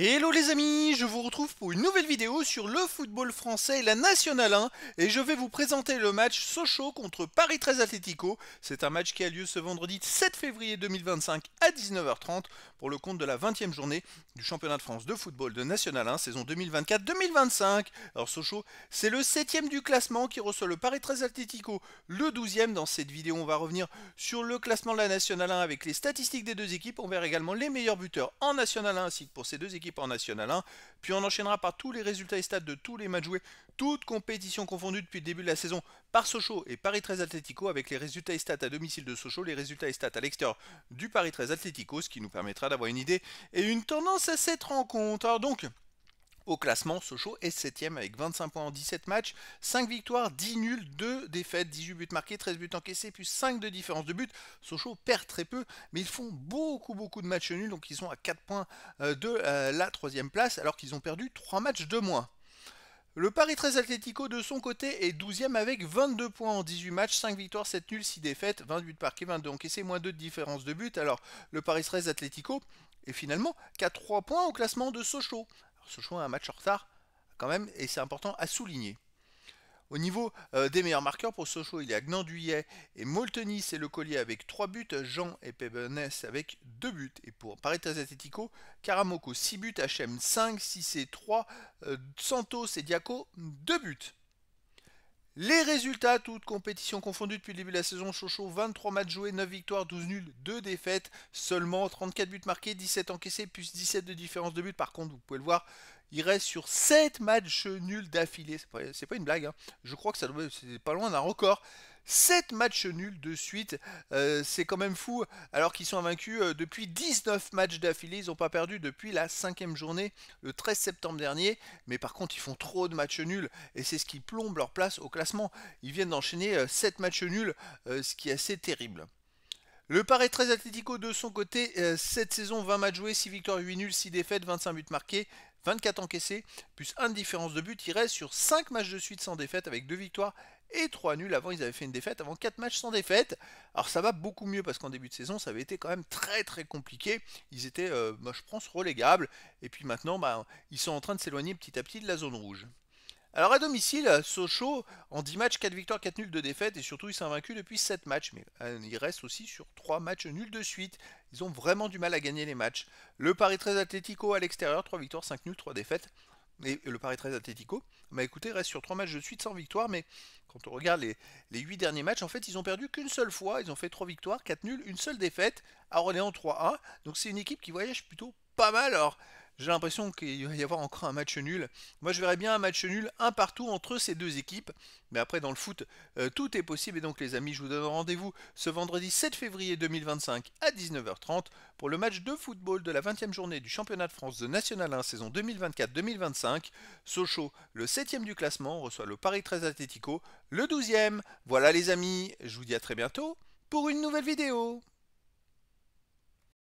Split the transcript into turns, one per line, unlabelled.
Hello les amis, je vous retrouve pour une nouvelle vidéo sur le football français et la Nationale 1 et je vais vous présenter le match Sochaux contre Paris 13 Atlético. C'est un match qui a lieu ce vendredi 7 février 2025 à 19h30 pour le compte de la 20e journée du championnat de France de football de Nationale 1 saison 2024-2025. Alors Sochaux, c'est le 7e du classement qui reçoit le Paris 13 Atlético, le 12e. Dans cette vidéo, on va revenir sur le classement de la Nationale 1 avec les statistiques des deux équipes. On verra également les meilleurs buteurs en Nationale 1 ainsi que pour ces deux équipes en National 1, puis on enchaînera par tous les résultats et stats de tous les matchs joués, toutes compétitions confondues depuis le début de la saison par Sochaux et Paris 13 Atlético, avec les résultats et stats à domicile de Sochaux, les résultats et stats à l'extérieur du Paris 13 Atlético, ce qui nous permettra d'avoir une idée et une tendance à cette rencontre. Alors donc, au classement, Sochaux est 7ème avec 25 points en 17 matchs, 5 victoires, 10 nuls, 2 défaites, 18 buts marqués, 13 buts encaissés, plus 5 de différence de but. Sochaux perd très peu, mais ils font beaucoup de matchs nuls, donc ils sont à 4 points de la 3ème place, alors qu'ils ont perdu 3 matchs de moins. Le Paris 13 Atlético de son côté est 12ème avec 22 points en 18 matchs, 5 victoires, 7 nuls, 6 défaites, 20 buts marqués, 22 encaissés, moins 2 de différence de but. Alors le Paris 13 Atlético est finalement qu'à 3 points au classement de Sochaux. Alors, Sochaux a un match en retard quand même et c'est important à souligner. Au niveau des meilleurs marqueurs pour Sochaux, il y a Gnanduyet et Molteni, c'est le collier avec 3 buts, Jean et Pebenes avec 2 buts. Et pour Paris 13 Atlético, Karamoko 6 buts, HM 5, Cissé 3, Santos et Diaco 2 buts. Les résultats, toutes compétitions confondues depuis le début de la saison, Sochaux 23 matchs joués, 9 victoires, 12 nuls, 2 défaites, seulement 34 buts marqués, 17 encaissés, plus 17 de différence de but. Par contre, vous pouvez le voir, il reste sur 7 matchs nuls d'affilée. C'est pas une blague, hein. Je crois que c'est pas loin d'un record. 7 matchs nuls de suite, c'est quand même fou, alors qu'ils sont invaincus depuis 19 matchs d'affilée. Ils n'ont pas perdu depuis la 5e journée, le 13 septembre dernier. Mais par contre, ils font trop de matchs nuls, et c'est ce qui plombe leur place au classement. Ils viennent d'enchaîner 7 matchs nuls, ce qui est assez terrible. Le Paris 13 Atlético de son côté, cette saison 20 matchs joués, 6 victoires, 8 nuls, 6 défaites, 25 buts marqués, 24 encaissés, plus 1 de différence de but. Il reste sur 5 matchs de suite sans défaite avec 2 victoires et 3 nuls. Avant, ils avaient fait une défaite, avant 4 matchs sans défaite. Alors ça va beaucoup mieux parce qu'en début de saison, ça avait été quand même très compliqué. Ils étaient, je pense, relégables. Et puis maintenant, ils sont en train de s'éloigner petit à petit de la zone rouge. Alors à domicile, Sochaux, en 10 matchs, 4 victoires, 4 nuls, 2 défaites, et surtout ils sont vaincus depuis 7 matchs, mais ils restent aussi sur 3 matchs nuls de suite. Ils ont vraiment du mal à gagner les matchs. Le Paris 13 Atlético à l'extérieur, 3 victoires, 5 nuls, 3 défaites. Et le Paris 13 Atlético, écoutez, reste sur 3 matchs de suite sans victoire, mais quand on regarde les 8 derniers matchs, en fait, ils ont perdu qu'une seule fois. Ils ont fait 3 victoires, 4 nuls, une seule défaite, à Orléans 3-1. Donc c'est une équipe qui voyage plutôt pas mal. Alors j'ai l'impression qu'il va y avoir encore un match nul. Moi, je verrais bien un match nul, un partout entre ces deux équipes. Mais après, dans le foot, tout est possible. Et donc, les amis, je vous donne rendez-vous ce vendredi 7 février 2025 à 19h30 pour le match de football de la 20e journée du championnat de France de National 1 saison 2024-2025. Sochaux, le 7e du classement, reçoit le Paris 13 Atlético, le 12e. Voilà, les amis, je vous dis à très bientôt pour une nouvelle vidéo.